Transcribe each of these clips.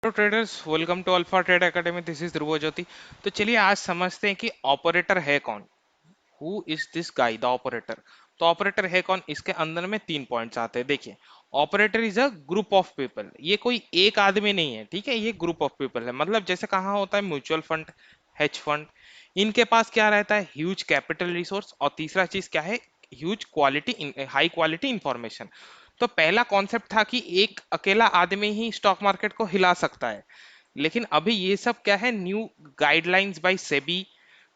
To traders, welcome to alpha trade academy. This is Dhruv Jyoti. तो चलिए आज समझते हैं कि ऑपरेटर है कौन। Who is this guy the operator. तो ऑपरेटर है कौन, इसके अंदर में 3 पॉइंट्स आते हैं। देखिए, operator is a group of people. ये कोई एक आदमी नहीं है, ठीक है, ये ग्रुप ऑफ पीपल है। मतलब जैसे कहाँ होता है म्यूचुअल फंड, हेज फंड, इनके पास क्या रहता है, ह्यूज कैपिटल रिसोर्स, और तीसरा चीज क्या है, huge quality, high quality information. तो पहला कॉन्सेप्ट था कि एक अकेला आदमी ही स्टॉक मार्केट को हिला सकता है, लेकिन अभी ये सब क्या है, new guidelines by SEBI,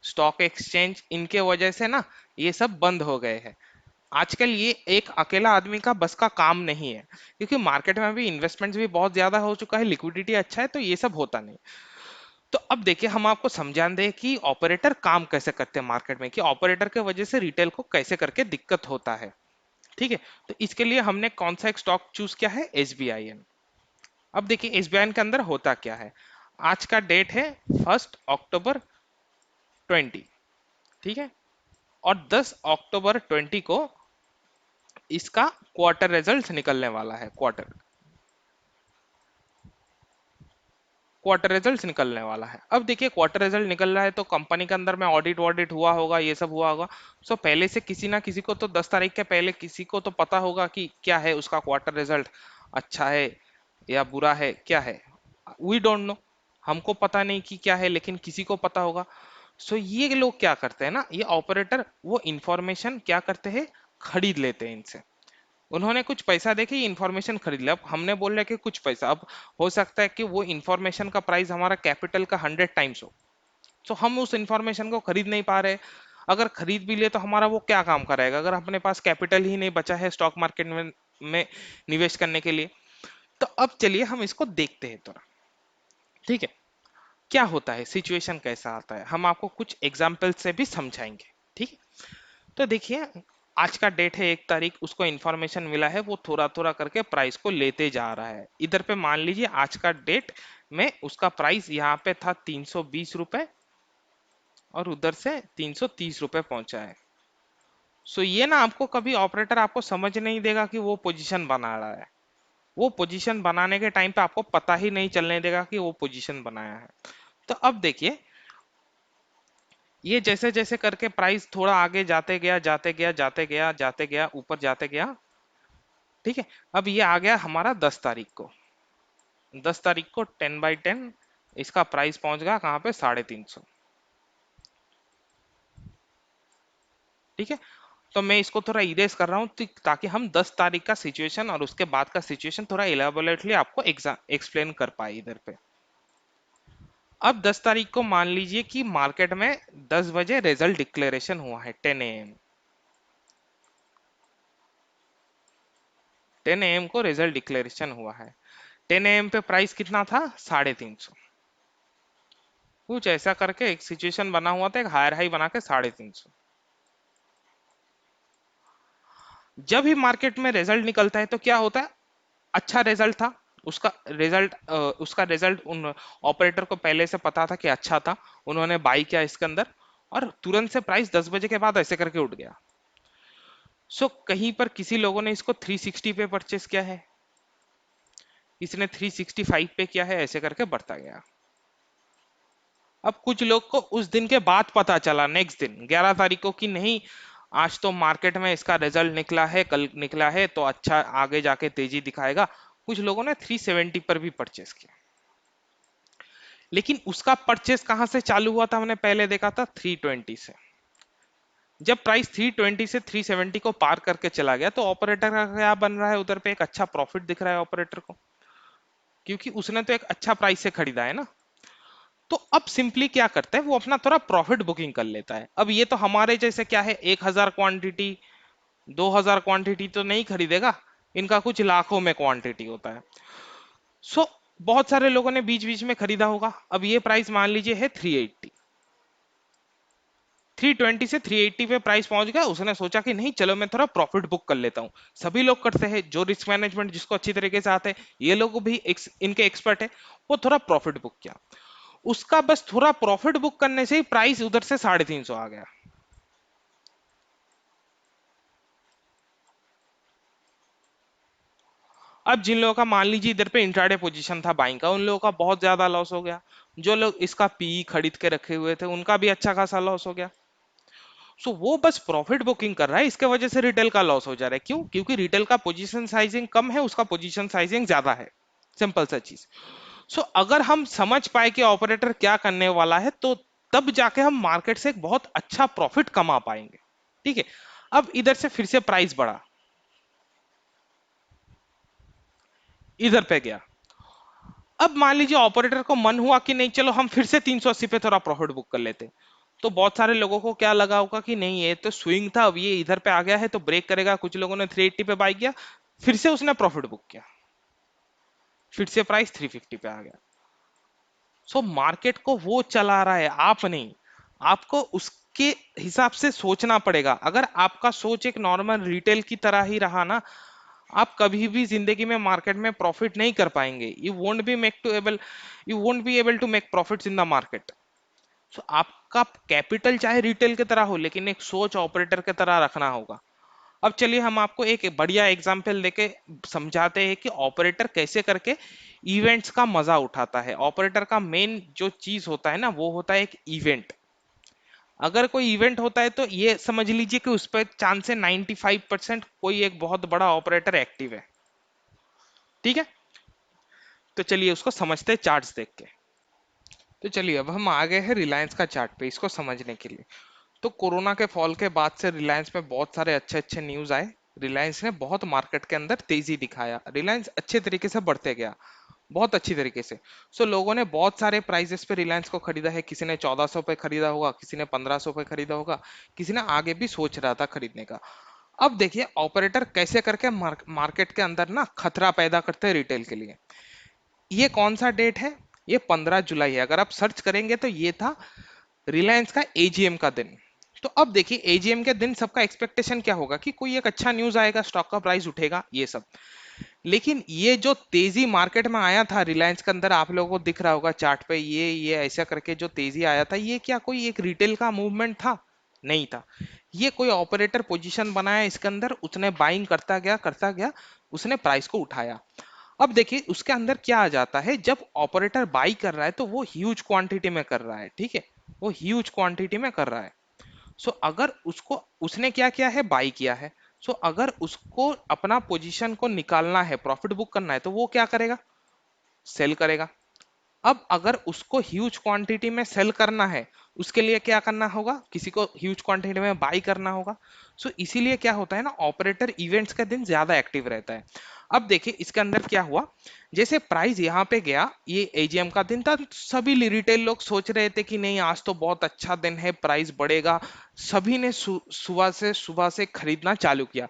stock exchange, इनके वजह से ना ये सब बंद हो गए हैं। आजकल ये एक अकेला आदमी का बस का काम नहीं है, क्योंकि मार्केट में भी इन्वेस्टमेंट्स भी बहुत ज्यादा हो चुका है, लिक्विडिटी अच्छा है, तो ये सब होता नहीं। तो अब देखिए, हम आपको समझान दें कि ऑपरेटर काम कैसे करते हैं मार्केट में, कि ऑपरेटर के वजह से रिटेल को कैसे करके दिक्कत होता है। ठीक है, तो इसके लिए हमने कौन सा एक स्टॉक चूज किया है, एसबीआईएन। अब देखिए एसबीआईएन के अंदर होता क्या है। आज का डेट है 1 अक्टूबर 20, ठीक है, और 10 अक्टूबर 20 को इसका क्वार्टर रिजल्ट निकलने वाला है। क्वार्टर रिजल्ट निकलने वाला है। अब देखिए, क्वार्टर रिजल्ट निकल रहा है तो कंपनी के अंदर में ऑडिट वॉडिट हुआ होगा, ये सब हुआ होगा। सो पहले से किसी ना किसी को तो 10 तारीख के पहले किसी को तो पता होगा कि क्या है उसका क्वार्टर रिजल्ट, अच्छा है या बुरा है, क्या है। वी डोंट नो, हमको पता नहीं कि क्या है, लेकिन किसी को पता होगा। सो ये लोग क्या करते हैं ना, ये ऑपरेटर वो इंफॉर्मेशन क्या करते हैं, खरीद लेते हैं इनसे। उन्होंने कुछ पैसा देके इंफॉर्मेशन खरीद लिया। अब हमने बोल रहे कि कुछ पैसा, अब हो सकता है कि वो इंफॉर्मेशन का प्राइस हमारा कैपिटल का 100 टाइम्स हो। तो हम उस इंफॉर्मेशन को खरीद नहीं पा रहे। अगर खरीद भी ले तो हमारा वो क्या काम करेगा, अगर अपने पास कैपिटल ही नहीं बचा है स्टॉक मार्केट में निवेश करने के लिए। तो अब चलिए हम इसको देखते हैं थोड़ा। ठीक है, क्या होता है, सिचुएशन कैसा आता है, हम आपको कुछ एग्जाम्पल से भी समझाएंगे। ठीक है, तो देखिए, आज का डेट है 1 तारीख, उसको इन्फॉर्मेशन मिला है, वो थोड़ा थोड़ा करके प्राइस को लेते जा रहा है। इधर पे मान लीजिए आज का डेट में उसका प्राइस यहाँ पे था 320 रुपए, और उधर से 330 रुपए पहुंचा है। सो ये ना आपको कभी ऑपरेटर आपको समझ नहीं देगा कि वो पोजीशन बना रहा है। वो पोजीशन बनाने के टाइम पे आपको पता ही नहीं चलने देगा कि वो पोजीशन बनाया है। तो अब देखिए, ये जैसे जैसे करके प्राइस थोड़ा आगे जाते गया, जाते गया, जाते गया, जाते गया, ऊपर जाते गया। ठीक है, अब ये आ गया हमारा 10 तारीख को। 10 तारीख को 10/10 इसका प्राइस पहुंच गया कहाँ पे, 350। ठीक है, तो मैं इसको थोड़ा इरेज कर रहा हूँ ताकि हम 10 तारीख का सिचुएशन और उसके बाद का सिचुएशन थोड़ा इलेबोरेटली आपको एक्सप्लेन कर पाए इधर पे। अब 10 तारीख को मान लीजिए कि मार्केट में 10 बजे रिजल्ट डिक्लेरेशन हुआ है, 10 AM। 10 AM को रिजल्ट डिक्लेरेशन हुआ है। 10 AM पे प्राइस कितना था, 350। कुछ ऐसा करके एक सिचुएशन बना हुआ था, एक हायर हाई बना के 350। जब भी मार्केट में रिजल्ट निकलता है तो क्या होता है, अच्छा रिजल्ट था। उसका रिजल्ट उन ऑपरेटर को पहले से पता था कि अच्छा था, उन्होंने बाई किया इसके अंदर, और तुरंत से प्राइस 10 बजे के बाद ऐसे करके उठ गया। सो कहीं पर किसी लोगों ने इसको 360 पे परचेस किया है, इसने 365 पे किया है, ऐसे करके बढ़ता गया। अब कुछ लोग को उस दिन के बाद पता चला, नेक्स्ट दिन 11 तारीख को, कि नहीं, आज तो मार्केट में इसका रिजल्ट निकला है, कल निकला है, तो अच्छा आगे जाके तेजी दिखाएगा। कुछ लोगों ने 370 पर भी परचेस किया। लेकिन उसका परचेस कहां से चालू हुआ था, हमने पहले देखा था 320 से। जब प्राइस 320 से 370 को पार करके चला गया तो ऑपरेटर का क्या बन रहा है, उधर पे एक अच्छा प्रॉफिट दिख रहा है ऑपरेटर को, क्योंकि उसने तो एक अच्छा प्राइस से खरीदा है ना। तो अब सिंपली क्या करता है, वो अपना थोड़ा प्रॉफिट बुकिंग कर लेता है। अब ये तो हमारे जैसे क्या है, 1,000 क्वांटिटी, 2,000 क्वांटिटी तो नहीं खरीदेगा, इनका कुछ लाखों में क्वांटिटी होता है। सो बहुत सारे लोगों ने बीच बीच में खरीदा होगा। अब ये प्राइस मान लीजिए है 380, 320 से 380 पे प्राइस पहुंच गया। उसने सोचा कि नहीं, चलो मैं थोड़ा प्रॉफिट बुक कर लेता हूं। सभी लोग करते हैं, जो रिस्क मैनेजमेंट जिसको अच्छी तरीके से आते हैं, ये लोग भी इनके एक्सपर्ट है, वो थोड़ा प्रॉफिट बुक किया। उसका बस थोड़ा प्रॉफिट बुक करने से ही प्राइस उधर से 350 आ गया। अब जिन लोगों का मान लीजिए इधर पे इंट्राडे पोजीशन था बाइंग का, उन लोगों का बहुत ज्यादा लॉस हो गया। जो लोग इसका पी खरीद के रखे हुए थे उनका भी अच्छा खासा लॉस हो गया। सो वो बस प्रॉफिट बुकिंग कर रहा है, इसके वजह से रिटेल का लॉस हो जा रहा है। क्यों? क्योंकि रिटेल का पोजीशन साइजिंग कम है, उसका पोजीशन साइजिंग ज्यादा है। सिंपल सा चीज। सो अगर हम समझ पाए कि ऑपरेटर क्या करने वाला है, तो तब जाके हम मार्केट से एक बहुत अच्छा प्रॉफिट कमा पाएंगे। ठीक है। अब इधर से फिर से प्राइस बढ़ा, इधर पे गया। अब मान लीजिए ऑपरेटर को मन हुआ कि नहीं चलो हम फिर से 380 पे थोड़ा प्रॉफिट बुक कर लेते। तो बहुत सारे लोगों को क्या लगा होगा कि नहीं ये तो स्विंग था, अब ये इधर पे आ गया है तो ब्रेक करेगा। कुछ लोगों ने 380 पे बाई किया, फिर से उसने प्रॉफिट बुक किया, फिर से प्राइस 350 पे आ गया। सो मार्केट को वो चला रहा है, आप नहीं। आपको उसके हिसाब से सोचना पड़ेगा। अगर आपका सोच एक नॉर्मल रिटेल की तरह ही रहा ना, आप कभी भी जिंदगी में मार्केट में प्रॉफिट नहीं कर पाएंगे। You won't be able to make profits in the market. So आपका कैपिटल चाहे रिटेल की तरह हो, लेकिन एक सोच ऑपरेटर की तरह रखना होगा। अब चलिए हम आपको एक बढ़िया एग्जांपल देके समझाते हैं कि ऑपरेटर कैसे करके इवेंट्स का मजा उठाता है। ऑपरेटर का मेन जो चीज होता है ना, वो होता है एक इवेंट। अगर कोई इवेंट होता है तो ये समझ लीजिए कि उस पर चांस है 95% कोई एक बहुत बड़ा ऑपरेटर एक्टिव है। ठीक है। तो चलिए उसको समझते हैं चार्ट्स देख के। तो चलिए अब हम आ गए हैं रिलायंस का चार्ट पे, इसको समझने के लिए। तो कोरोना के फॉल के बाद से रिलायंस में बहुत सारे अच्छे अच्छे न्यूज आए। रिलायंस ने बहुत मार्केट के अंदर तेजी दिखाया, रिलायंस अच्छे तरीके से बढ़ते गया, बहुत अच्छी तरीके से। सो लोगों ने बहुत सारे प्राइजेस पे रिलायंस को खरीदा है। किसी ने 1400 पे खरीदा होगा, किसी ने 1500 पे खरीदा होगा, किसी ने आगे भी सोच रहा था खरीदने का। अब देखिए ऑपरेटर कैसे करके मार्केट के अंदर ना खतरा पैदा करते हैं रिटेल के लिए। ये कौन सा डेट है? ये 15 जुलाई है। अगर आप सर्च करेंगे तो ये था रिलायंस का एजीएम का दिन। तो अब देखिए एजीएम के दिन सबका एक्सपेक्टेशन क्या होगा कि कोई एक अच्छा न्यूज आएगा, स्टॉक का प्राइस उठेगा, ये सब। लेकिन ये जो तेजी मार्केट में आया था रिलायंस के अंदर, आप लोगों को दिख रहा होगा चार्ट पे, ये ऐसा करके जो तेजी आया था, ये क्या कोई एक रिटेल का मूवमेंट था? नहीं था। ये कोई ऑपरेटर पोजीशन बनाया इसके अंदर, उसने बाइंग करता गया, उसने प्राइस को उठाया। अब देखिए उसके अंदर क्या आ जाता है, जब ऑपरेटर बाई कर रहा है तो वो ह्यूज क्वांटिटी में कर रहा है। ठीक है। वो ह्यूज क्वांटिटी में कर रहा है। सो अगर उसको उसने क्या किया है, बाई किया है। सो अगर उसको अपना पोजीशन को निकालना है, प्रॉफिट बुक करना है, तो वो क्या करेगा? सेल करेगा। अब अगर उसको ह्यूज क्वांटिटी में सेल करना है, उसके लिए क्या करना होगा? किसी को ह्यूज क्वांटिटी में बाई करना होगा। सो इसीलिए क्या होता है ना, ऑपरेटर इवेंट्स का दिन ज्यादा एक्टिव रहता है। अब देखिए इसके अंदर क्या हुआ, जैसे प्राइस यहाँ पे गया, ये एजीएम का दिन था, सभी रिटेल लोग सोच रहे थे कि नहीं आज तो बहुत अच्छा दिन है, प्राइस बढ़ेगा। सभी ने सुबह से खरीदना चालू किया।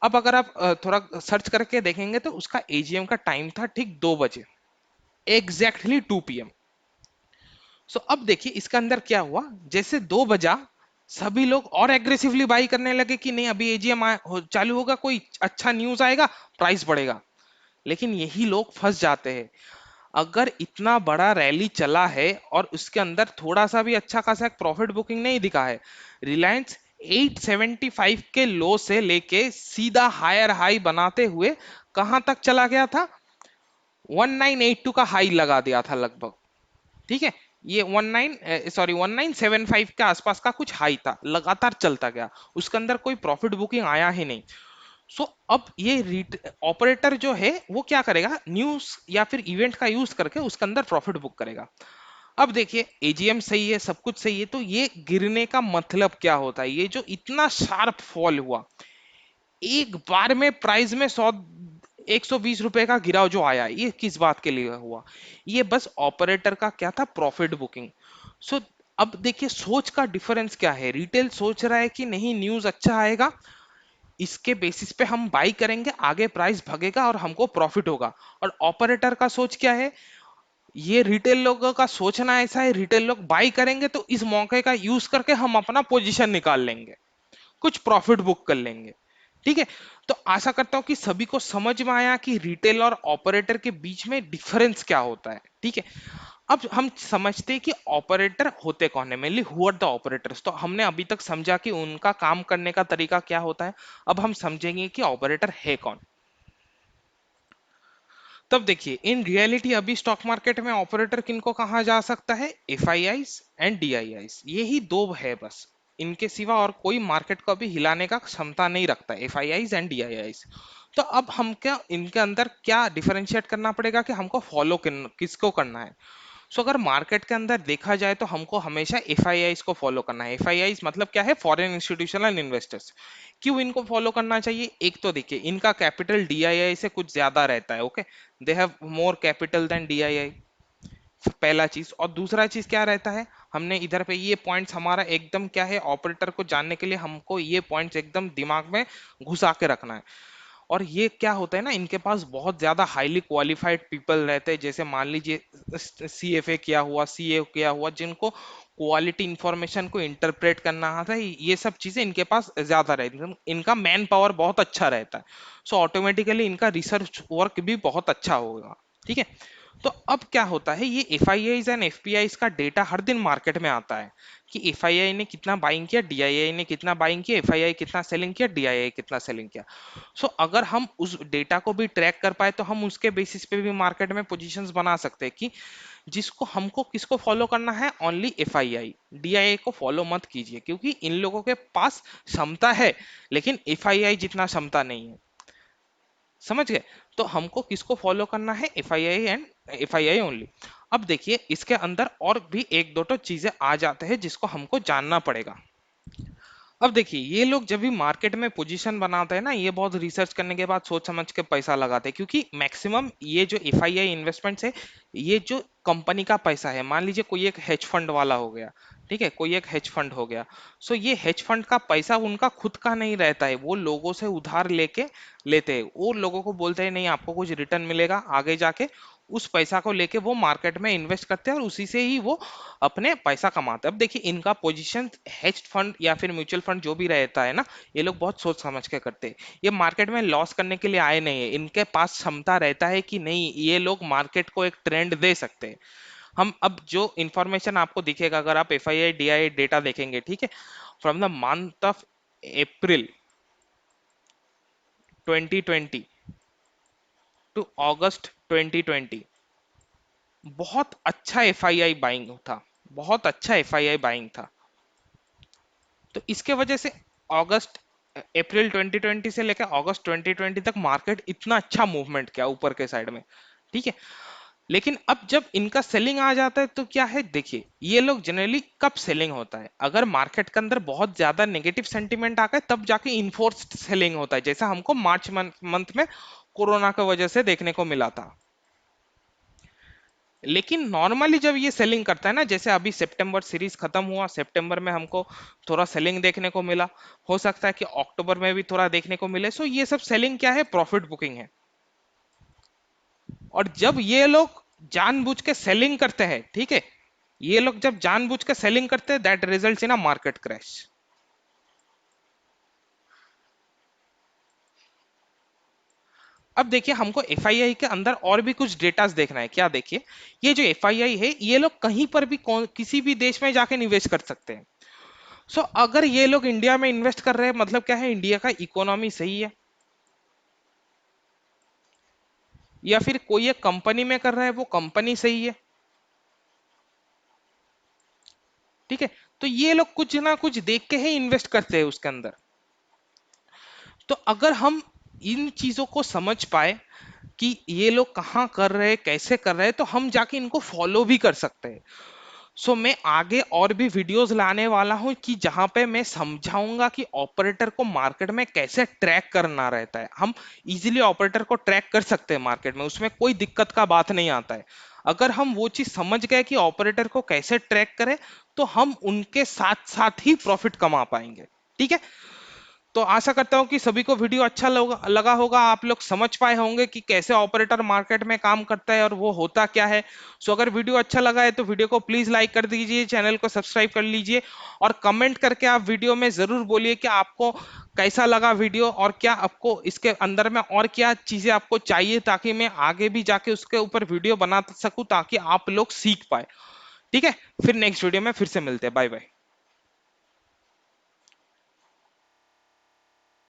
अब अगर आप थोड़ा सर्च करके देखेंगे तो उसका एजीएम का टाइम था ठीक 2 बजे, एग्जैक्टली 2 PM। सो अब देखिए इसके अंदर क्या हुआ, जैसे 2 बजा, सभी लोग और एग्रेसिवली बाई करने लगे कि नहीं अभी एजीएम चालू होगा, कोई अच्छा न्यूज आएगा, प्राइस बढ़ेगा। लेकिन यही लोग फंस जाते हैं। अगर इतना बड़ा रैली चला है और उसके अंदर थोड़ा सा भी अच्छा खासा प्रॉफिट बुकिंग नहीं दिखा है, रिलायंस 875 के लो से लेके सीधा हायर हाई बनाते हुए कहां तक चला गया था? 1982 का हाई लगा दिया था लगभग। ठीक है। ये 1975 के आसपास का कुछ हाई था, लगातार चलता गया, उसके अंदर कोई प्रॉफिट बुकिंग आया ही नहीं। सो अब ये ऑपरेटर जो है वो क्या करेगा, न्यूज या फिर इवेंट का यूज करके उसके अंदर प्रॉफिट बुक करेगा। अब देखिए एजीएम सही है, सब कुछ सही है, तो ये गिरने का मतलब क्या होता है? ये जो इतना शार्प फॉल हुआ एक बार में प्राइस में 120 रुपए का गिराव जो आया, ये किस बात के लिए हुआ? ये बस ऑपरेटर का क्या था, प्रॉफिट बुकिंग। सो अब देखिए सोच का डिफरेंस क्या है। रिटेल सोच रहा है कि नहीं न्यूज अच्छा आएगा, इसके बेसिस पे हम बाई करेंगे, आगे प्राइस भगेगा और हमको प्रॉफिट होगा। और ऑपरेटर का सोच क्या है? ये रिटेल लोगों का सोचना ऐसा है, रिटेल लोग बाई करेंगे तो इस मौके का यूज करके हम अपना पोजीशन निकाल लेंगे, कुछ प्रॉफिट बुक कर लेंगे। ठीक है। तो आशा करता हूं कि सभी को समझ में आया कि रिटेल और ऑपरेटर के बीच में डिफरेंस क्या होता है। ठीक है। अब हम समझते हैं कि ऑपरेटर होते कौन है, mainly who are the operators. तो हमने अभी तक समझा कि उनका काम करने का तरीका क्या होता है। अब हम समझेंगे कि ऑपरेटर है कौन। तब देखिए इन रियलिटी अभी स्टॉक मार्केट में ऑपरेटर किनको कहा जा सकता है, F I eyes and D I eyes, यही दो है बस। इनके सिवा और कोई मार्केट को अभी हिलाने का क्षमता नहीं रखता, F I eyes and D I eyes. तो अब हम क्या इनके अंदर क्या डिफरेंशिएट करना पड़ेगा कि हमको फॉलो किसको करना है। सो अगर मार्केट के अंदर देखा जाए तो हमको हमेशा एफ आई आईज को फॉलो करना है। एफ आई आईज मतलब क्या है, फॉरेन इंस्टीट्यूशनल इन्वेस्टर्स। क्यों इनको फॉलो करना चाहिए, एक तो देखिए इनका कैपिटल डी आई आई से कुछ ज्यादा रहता है, okay, they have more capital than D I I, पहला चीज। और दूसरा चीज क्या रहता है, हमने इधर पे ये पॉइंट्स हमारा एकदम क्या है, ऑपरेटर को जानने के लिए हमको ये पॉइंट्स एकदम दिमाग में घुसा के रखना है। और ये क्या होता है ना, इनके पास बहुत ज्यादा हाईली क्वालिफाइड पीपल रहते हैं, जैसे मान लीजिए सीएफए किया हुआ, सीए किया हुआ, जिनको क्वालिटी इंफॉर्मेशन को इंटरप्रेट करना आता है, ये सब चीजें इनके पास ज्यादा रहती हैं, इनका मैन पावर बहुत अच्छा रहता है। सो ऑटोमेटिकली इनका रिसर्च वर्क भी बहुत अच्छा होगा, ठीक है। तो अब क्या होता है, ये F I eyes and F P eyes का डेटा हर दिन मार्केट में आता है कि एफ आई आई ने कितना बाइंग किया, डी आई आई ने कितना बाइंग किया, एफ आई आई कितना सेलिंग किया, डी आई आई कितना सेलिंग किया। सो अगर हम उस डेटा को भी ट्रैक कर पाए तो हम उसके बेसिस पे भी मार्केट में पोजीशंस बना सकते हैं कि जिसको हमको किसको फॉलो करना है, only F I I, D I I को फॉलो मत कीजिए, क्योंकि इन लोगों के पास क्षमता है लेकिन एफ आई आई जितना क्षमता नहीं है, समझ गए। तो हमको किसको फॉलो करना है, F I I and F I I only. अब देखिए इसके अंदर और भी एक दो तो चीजें आ जाते हैं जिसको हमको जानना पड़ेगा। अब देखिए ये लोग जब भी मार्केट में पोजीशन बनाते हैं ना, ये बहुत रिसर्च करने के बाद सोच समझ के पैसा लगाते हैं, क्योंकि मैक्सिमम ये जो एफ आई आई इन्वेस्टमेंट्स है, ये जो कंपनी का पैसा है, मान लीजिए कोई एक हेज फंड वाला हो गया, ठीक है, कोई एक हेज फंड हो गया। सो ये हेज फंड का पैसा उनका खुद का नहीं रहता है, वो लोगों से उधार लेके लेते हैं, वो लोगों को बोलते हैं नहीं आपको कुछ रिटर्न मिलेगा आगे जाके, उस पैसा को लेके वो मार्केट में इन्वेस्ट करते हैं और उसी से ही वो अपने पैसा कमाते हैं। अब देखिए इनका पोजीशन हेज फंड या फिर म्यूचुअल फंड जो भी रहता है ना, ये लोग बहुत सोच समझ के करते हैं, ये मार्केट में लॉस करने के लिए आए नहीं है, इनके पास क्षमता रहता है कि नहीं ये लोग मार्केट को एक ट्रेंड दे सकते हैं। हम अब जो इंफॉर्मेशन आपको दिखेगा, अगर आप F I I D I data देखेंगे, ठीक है, from the month of April 2020 to August 2020, बहुत अच्छा एफ आई आई बाइंग था, बहुत अच्छा एफ आई आई बाइंग था। तो इसके वजह से अगस्त अप्रैल 2020 से लेकर अगस्त 2020 तक मार्केट इतना अच्छा मूवमेंट किया ऊपर के साइड में, ठीक है। लेकिन अब जब इनका सेलिंग आ जाता है तो क्या है, देखिए ये लोग जनरली कब सेलिंग होता है, अगर मार्केट के अंदर बहुत ज्यादा नेगेटिव सेंटीमेंट आ गए तब जाके इन्फोर्स्ड सेलिंग होता है, जैसा हमको मार्च मंथ में कोरोना की वजह से देखने को मिला था। लेकिन नॉर्मली जब ये सेलिंग करता है ना, जैसे अभी सितंबर सीरीज खत्म हुआ, सितंबर में हमको थोड़ा सेलिंग देखने को मिला, हो सकता है कि अक्टूबर में भी थोड़ा देखने को मिले। सो ये सब सेलिंग क्या है, प्रॉफिट बुकिंग है। और जब ये लोग जानबूझ के सेलिंग करते हैं, ठीक है, ये लोग जब जानबूझ के सेलिंग करते हैं, that results in a market crash. अब देखिए हमको एफ आई आई के अंदर और भी कुछ डेटास देखना है, क्या देखिए, ये जो एफ आई आई है ये लोग कहीं पर भी किसी भी देश में जाके निवेश कर सकते हैं। सो अगर ये लोग इंडिया में इन्वेस्ट कर रहे हैं, मतलब क्या है, इंडिया का इकोनॉमी सही है, या फिर कोई एक कंपनी में कर रहा है, वो कंपनी सही है, ठीक है। तो ये लोग कुछ ना कुछ देख के ही इन्वेस्ट करते हैं उसके अंदर। तो अगर हम इन चीजों को समझ पाए कि ये लोग कहाँ कर रहे हैं, कैसे कर रहे हैं, तो हम जाके इनको फॉलो भी कर सकते हैं। सो मैं आगे और भी वीडियोस लाने वाला हूं कि जहां पे मैं समझाऊंगा कि ऑपरेटर को मार्केट में कैसे ट्रैक करना रहता है। हम इजीली ऑपरेटर को ट्रैक कर सकते हैं मार्केट में, उसमें कोई दिक्कत का बात नहीं आता है। अगर हम वो चीज समझ गए कि ऑपरेटर को कैसे ट्रैक करें, तो हम उनके साथ साथ ही प्रॉफिट कमा पाएंगे, ठीक है। तो आशा करता हूं कि सभी को वीडियो अच्छा लगा होगा, आप लोग समझ पाए होंगे कि कैसे ऑपरेटर मार्केट में काम करता है और वो होता क्या है। सो अगर वीडियो अच्छा लगा है तो वीडियो को प्लीज लाइक कर दीजिए, चैनल को सब्सक्राइब कर लीजिए, और कमेंट करके आप वीडियो में जरूर बोलिए कि आपको कैसा लगा वीडियो, और क्या आपको इसके अंदर में और क्या चीजें आपको चाहिए, ताकि मैं आगे भी जाके उसके ऊपर वीडियो बना सकूं, ताकि आप लोग सीख पाए, ठीक है। फिर नेक्स्ट वीडियो में फिर से मिलते हैं, बाय बाय।